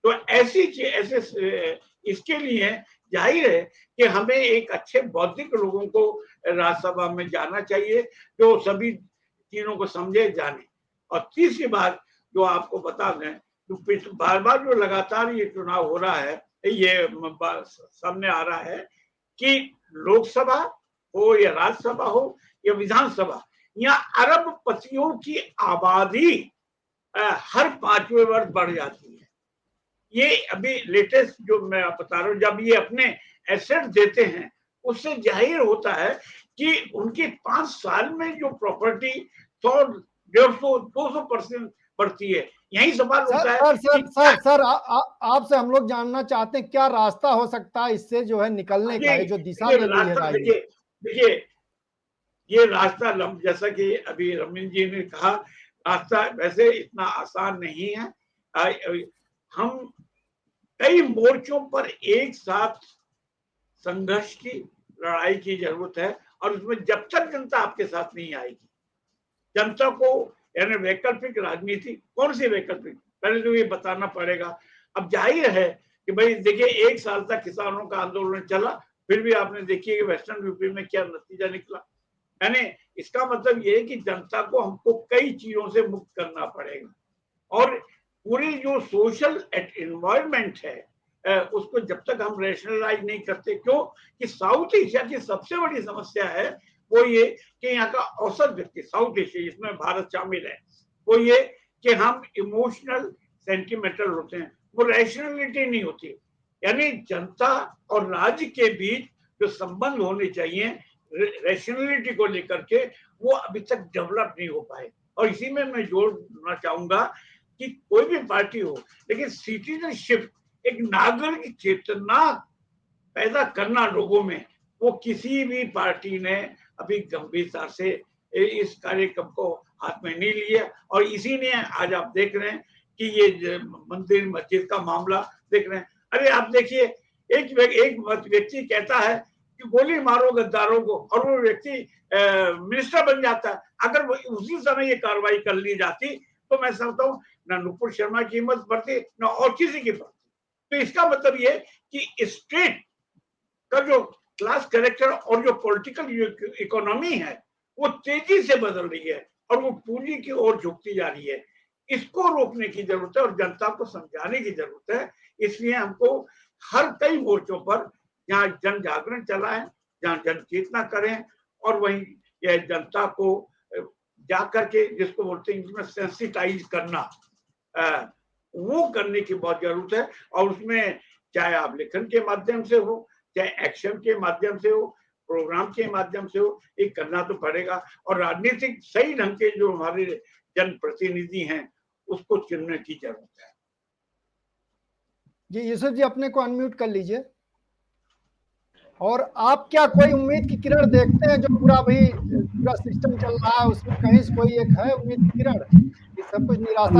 तो ऐसे इसके लिए जाहिर है कि हमें एक अच्छे बौद्धिक लोगों को राज्यसभा में जाना चाहिए जो सभी चीजों को समझे जाने। और तीसरी बात जो आपको बता दें, तो बार बार जो लगातार ये चुनाव हो रहा है, ये सामने आ रहा है कि लोकसभा हो या राज्यसभा हो या विधानसभा, यहाँ अरबपतियों की आबादी हर 5वें वर्ष बढ़ जाती है। ये अभी लेटेस्ट जो मैं बता रहा हूँ, जब ये अपने एसेट देते हैं उससे जाहिर होता है कि उनके 5 साल में जो प्रॉपर्टी 100, 150, 200% बढ़ती है। यही सवाल होता है।
सर आपसे हम लोग जानना चाहते हैं क्या रास्ता हो सकता है इससे जो है निकलने का, जो दिशा मिल रही है राजनीति।
देखिए ये रास्ता जैसा कि अभी रमीन जी ने कहा, रास्ता वैसे इतना आसान नहीं है। हम कई मोर्चों पर एक साथ संघर्ष की, लड़ाई की जरूरत है, और उसमें जब तक जनता आपके साथ नहीं आएगी, जनता को यानी वैकल्पिक राजनीति, कौन सी वैकल्पिक, पहले तो ये बताना पड़ेगा। अब जाहिर है कि भाई देखिए 1 साल तक किसानों का आंदोलन चला, फिर भी आपने देखिए कि वेस्टर्न यूपी में क्या नतीजा निकला। यानी इसका मतलब ये है कि जनता को हमको कई चीजों से मुक्त करना पड़ेगा, और पूरी जो सोशल एनवायरनमेंट है उसको जब तक हम रैशनलाइज नहीं करते, क्यों कि साउथ एशिया की सबसे बड़ी समस्या है वो ये कि यहाँ का औसत व्यक्ति, साउथ एशिया जिसमें भारत शामिल है, वो ये कि हम इमोशनल सेंटिमेंटल होते हैं, वो रैशनलिटी नहीं होती। यानी जनता और राज्य के बीच जो संबंध होने चाहिए रैशनलिटी को लेकर के, वो अभी तक डेवलप नहीं हो पाए। और इसी में मैं जोड़ना चाहूंगा कि कोई भी पार्टी हो, लेकिन सिटीजनशिप, एक नागरिक चेतना पैदा करना लोगों में, वो किसी भी पार्टी ने अभी गंभीरता से इस कार्यक्रम को हाथ में नहीं लिया। और इसी ने आज आप देख रहे हैं कि ये मंदिर मस्जिद का मामला देख रहे हैं। अरे आप देखिए एक व्यक्ति कहता है कि गोली मारो गद्दारों को, और वो व्यक्ति मिनिस्टर बन जाता है। अगर वो उसी समय ये कार्रवाई कर ली जाती तो मैं समझता हूँ ना नुपुर शर्मा की हिम्मत बढ़ती, ना और किसी की बढ़ती। तो इसका मतलब ये कि स्टेट का जो क्लास कैरेक्टर और जो पॉलिटिकल इकोनॉमी है वो तेजी से बदल रही है और वो पूंजी की ओर झुकती जा रही है। इसको रोकने की जरूरत है और जनता को समझाने की जरूरत है। इसलिए हमको हर कई मोर्चों पर जहाँ जन जागरण चलाएं, जहाँ जन चेतना करें, और वहीं यह जनता को जा करके, जिसको बोलते हैं इसमें सेंसिटाइज करना, वो करने की बहुत जरूरत है। और उसमें चाहे आप लेखन के माध्यम से हो, चाहे एक्शन के माध्यम से हो, प्रोग्राम के माध्यम से हो, ये करना तो पड़ेगा। और राजनीतिक सही ढंग के जो हमारे जनप्रतिनिधि हैं उसको चुनने की जरूरत है।
जी यूसुफ जी अपने को अनम्यूट कर लीजिए। और आप क्या कोई उम्मीद की किरण देखते हैं, जो पूरा सिस्टम चल रहा है उसमें कहीं से कोई एक है उम्मीद की किरण? ये सब कुछ निराशा।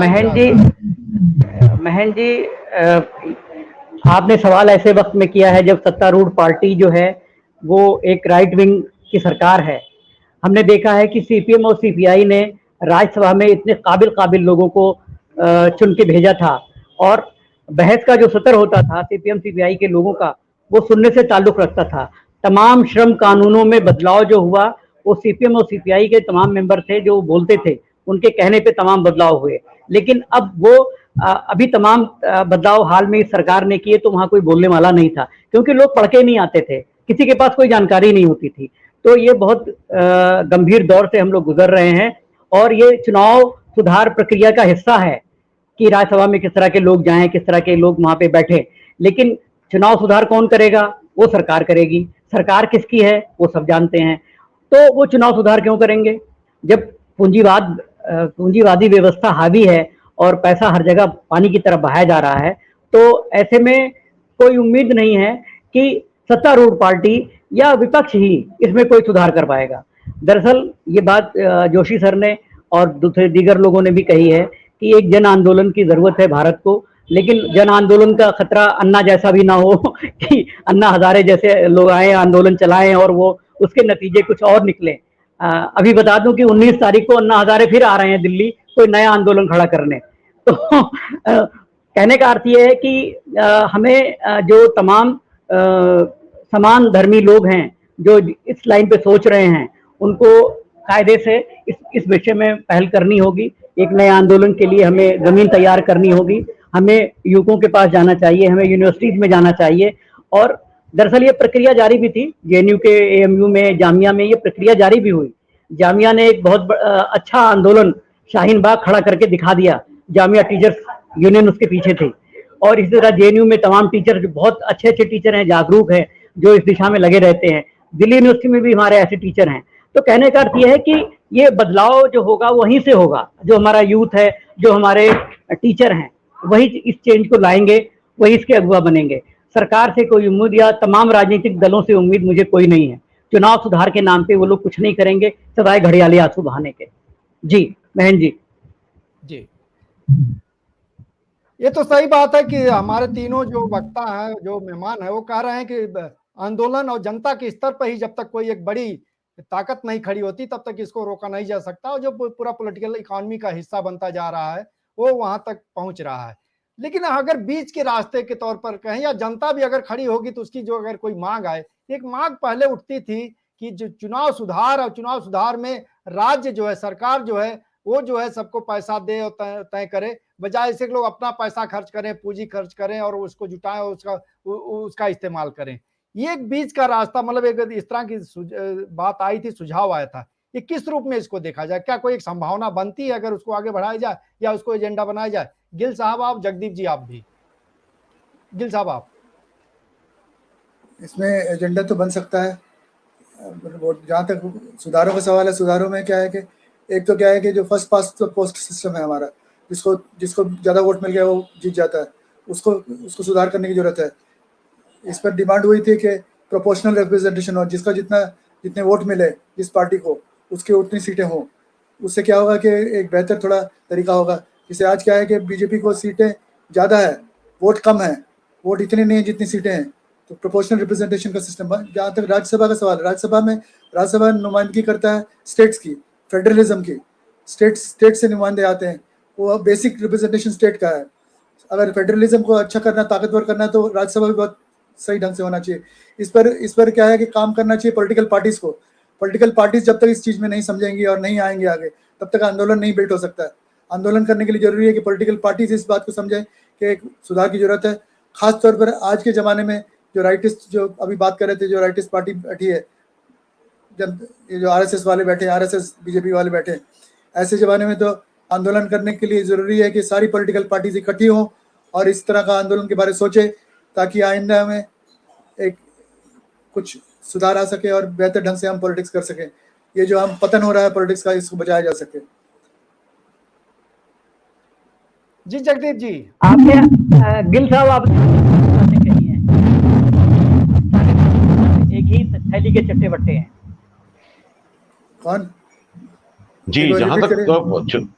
महन जी आपने सवाल ऐसे वक्त में किया है जब सत्तारूढ़ पार्टी जो है वो एक राइट विंग की सरकार है। हमने देखा है कि सीपीएम और सीपीआई ने राज्यसभा में इतने काबिल लोगों को चुन के भेजा था, और बहस का जो सत्र होता था सीपीएम सीपीआई के लोगों का, वो सुनने से ताल्लुक रखता था। तमाम श्रम कानूनों में बदलाव जो हुआ वो सीपीएम और सीपीआई के तमाम मेंबर थे जो बोलते थे, उनके कहने पे तमाम बदलाव हुए। लेकिन अब वो अभी तमाम बदलाव हाल में इस सरकार ने किए तो वहाँ कोई बोलने वाला नहीं था, क्योंकि लोग पढ़ के नहीं आते थे, किसी के पास कोई जानकारी नहीं होती थी। तो ये बहुत गंभीर दौर से हम लोग गुजर रहे हैं, और ये चुनाव सुधार प्रक्रिया का हिस्सा है कि राज्यसभा में किस तरह के लोग जाएं, किस तरह के लोग वहाँ पे बैठे। लेकिन चुनाव सुधार कौन करेगा? वो सरकार करेगी। सरकार किसकी है वो सब जानते हैं। तो वो चुनाव सुधार क्यों करेंगे जब पूंजीवादी व्यवस्था हावी है और पैसा हर जगह पानी की तरफ बहाया जा रहा है। तो ऐसे में कोई उम्मीद नहीं है कि सत्तारूढ़ पार्टी या विपक्ष ही इसमें कोई सुधार कर पाएगा। दरअसल ये बात जोशी सर ने और दूसरे दीगर लोगों ने भी कही है कि एक जन आंदोलन की जरूरत है भारत को, लेकिन जन आंदोलन का खतरा अन्ना जैसा भी ना हो कि अन्ना हजारे जैसे लोग आए आंदोलन चलाएं और वो उसके नतीजे कुछ और निकले। अभी बता दूं कि 19 तारीख को अन्ना हजारे फिर आ रहे हैं दिल्ली कोई नया आंदोलन खड़ा करने। तो कहने का अर्थ ये है कि हमें जो तमाम समान धर्मी लोग हैं जो इस लाइन पे सोच रहे हैं उनको कायदे से इस विषय में पहल करनी होगी। एक नए आंदोलन के लिए हमें जमीन तैयार करनी होगी, हमें युवकों के पास जाना चाहिए, हमें यूनिवर्सिटीज में जाना चाहिए। और दरअसल ये प्रक्रिया जारी भी थी जेएनयू के एएमयू में, जामिया में ये प्रक्रिया जारी भी हुई। जामिया ने एक बहुत अच्छा आंदोलन शाहीन बाग खड़ा करके दिखा दिया, जामिया टीचर्स यूनियन उसके पीछे थी। और इसी तरह जेएनयू में तमाम टीचर जो बहुत अच्छे टीचर हैं, जागरूक हैं, जो इस दिशा में लगे रहते हैं। दिल्ली यूनिवर्सिटी में भी हमारे ऐसे टीचर हैं। तो कहने का अर्थ यह है कि ये बदलाव जो होगा वहीं से होगा, जो हमारा यूथ है, जो हमारे टीचर हैं, वही इस चेंज को लाएंगे, वही इसके अगुवा बनेंगे। सरकार से कोई उम्मीद या तमाम राजनीतिक दलों से उम्मीद मुझे कोई नहीं है। चुनाव सुधार के नाम पे वो लोग कुछ नहीं करेंगे सिवाय घड़ियाली आंसू बहाने के। जी बहन जी।
जी, ये तो सही बात है कि हमारे तीनों जो वक्ता हैं, जो मेहमान है, वो कह रहे हैं कि आंदोलन और जनता के स्तर पर ही जब तक कोई एक बड़ी ताकत नहीं खड़ी होती तब तक इसको रोका नहीं जा सकता। और जो पूरा पॉलिटिकल इकोनॉमी का हिस्सा बनता जा रहा है वो वहां तक पहुंच रहा है। लेकिन अगर बीच के रास्ते के तौर पर कहें या जनता भी अगर खड़ी होगी तो उसकी जो अगर कोई मांग आए, एक मांग पहले उठती थी कि जो चुनाव सुधार, और चुनाव सुधार में राज्य जो है, सरकार जो है, वो जो है सबको पैसा दे और तय करे, बजाय इससे लोग अपना पैसा खर्च करें, पूंजी खर्च करें और उसको जुटाएं और उसका इस्तेमाल करें। ये एक बीच का रास्ता, मतलब एक इस तरह की बात आई थी, सुझाव आया था। ये किस रूप में इसको देखा जाए? क्या कोई एक संभावना बनती है अगर उसको आगे बढ़ाया जाए या उसको एजेंडा बनाया जाए? गिल साहब आप, जगदीप जी आप भी। गिल साहब आप।
इसमें एजेंडा तो बन सकता है। जहाँ तक सुधारों का सवाल है, सुधारों में क्या है कि एक तो क्या है कि जो फर्स्ट पास पोस्ट सिस्टम है हमारा, जिसको ज़्यादा वोट मिल गया वो जीत जाता है, उसको सुधार करने की जरूरत है। इस पर डिमांड हुई थी कि प्रोपोर्शनल रिप्रेजेंटेशन हो, जिसका जितने वोट मिले जिस पार्टी को उसके उतनी सीटें हों। उससे क्या होगा कि एक बेहतर थोड़ा तरीका होगा। जैसे आज क्या है कि बीजेपी को सीटें ज़्यादा है, वोट कम है, वोट इतने नहीं है जितनी सीटें हैं। तो प्रोपोर्शनल रिप्रेजेंटेशन का सिस्टम। जहाँ तक राज्यसभा का सवाल, राज्यसभा नुमाइंदगी करता है स्टेट्स की, फेडरलिज्म की। स्टेट से नुमाइंदे आते हैं, वो बेसिक रिप्रेजेंटेशन स्टेट का है। अगर फेडरलिज्म को अच्छा करना, ताकतवर करना है तो राज्यसभा भी बहुत सही ढंग से होना चाहिए। इस पर क्या है कि काम करना चाहिए पॉलिटिकल पार्टीज को। पॉलिटिकल पार्टीज जब तक इस चीज़ में नहीं समझेंगी और नहीं आएंगे आगे, तब तक आंदोलन नहीं बिल्ड हो सकता है। आंदोलन करने के लिए जरूरी है कि पॉलिटिकल पार्टीज इस बात को समझें कि एक सुधार की जरूरत है। खास तौर पर आज के ज़माने में जो राइटिस्ट, जो अभी बात कर रहे थे, जो राइटिस्ट पार्टी बैठी है, ये जो आरएसएस वाले बैठे, आरएसएस बीजेपी वाले बैठे, ऐसे ज़माने में तो आंदोलन करने के लिए ज़रूरी है कि सारी पॉलिटिकल पार्टीज इकट्ठी हों और इस तरह का आंदोलन के बारे में सोचे, ताकि आइंदा में एक कुछ सुधार आ सके और बेहतर ढंग से हम पॉलिटिक्स कर सकें। ये जो हम पतन हो रहा है पॉलिटिक्स का, इसको बचाया जा सके।
जी जगदीप जी।
आपने गिल साहब आपने कही है, एक ही थैली के चट्टे बट्टे हैं।
कौन?
जी, जहां तक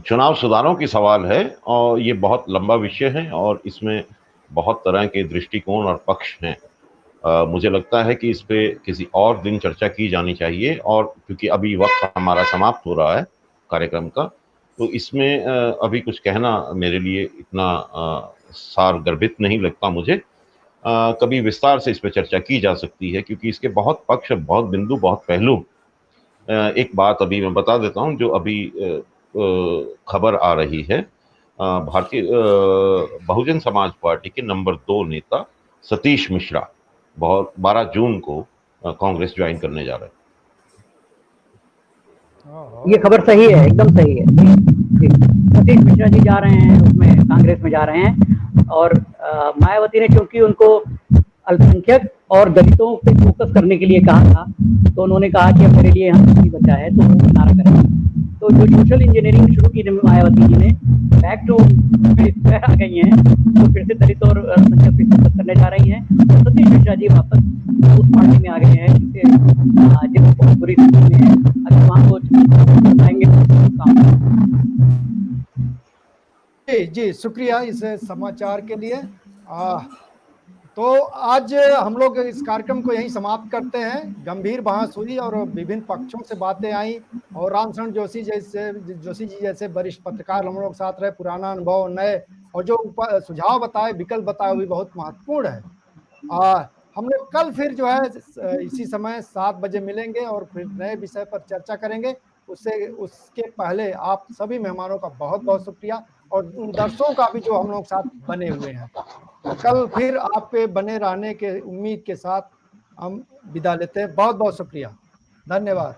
चुनाव सुधारों की सवाल है, और ये बहुत लंबा विषय है और इसमें बहुत तरह के दृष्टिकोण और पक्ष हैं। मुझे लगता है कि इस पे किसी और दिन चर्चा की जानी चाहिए, और क्योंकि अभी वक्त हमारा समाप्त हो रहा है कार्यक्रम का, तो इसमें अभी कुछ कहना मेरे लिए इतना सार गर्भित नहीं लगता मुझे। कभी विस्तार से इस पे चर्चा की जा सकती है, क्योंकि इसके बहुत पक्ष, बहुत बिंदु, बहुत पहलू। एक बात अभी मैं बता देता हूँ जो अभी खबर आ रही है। भारतीय बहुजन समाज पार्टी के नंबर 2 नेता सतीश मिश्रा 12 जून को कांग्रेस ज्वाइन करने जा रहे हैं।
ये खबर सही है, एकदम सही है। सतीश मिश्रा जी जा रहे हैं, उसमें कांग्रेस में जा रहे हैं। और मायावती ने, क्योंकि उनको अल्पसंख्यक और दलितों पे फोकस करने के लिए कहा था, तो उन्होंने कहा कि अब मेरे लिए यहाँ बेटी बचा है तो वो नारा करेंगे। तो जो सोशल इंजीनियरिंग शुरू की मायावती जी ने, बैक टू आ गई हैं, तो फिर से दलित और अल्पसंख्यक पे फोकस करने जा रही हैं। तो सतीश मिश्रा जी वापस उस पार्टी में आ गए हैं जिससे बहुत बुरी स्थिति में है। अगर वहाँ को बताएंगे
जी शुक्रिया इस समाचार के लिए। तो आज हम लोग इस कार्यक्रम को यहीं समाप्त करते हैं। गंभीर बहस हुई और विभिन्न पक्षों से बातें आई, और रामशरण जोशी जी जैसे वरिष्ठ पत्रकार हम लोग साथ रहे, पुराना अनुभव, नए, और जो सुझाव बताए, विकल्प बताए, वो भी बहुत महत्वपूर्ण है। हम लोग कल फिर जो है इसी समय 7 बजे मिलेंगे और फिर नए विषय पर चर्चा करेंगे। उसके पहले आप सभी मेहमानों का बहुत बहुत शुक्रिया, और उन दर्शकों का भी जो हम लोग साथ बने हुए हैं। कल फिर आप पे बने रहने के उम्मीद के साथ हम विदा लेते हैं। बहुत बहुत शुक्रिया, धन्यवाद।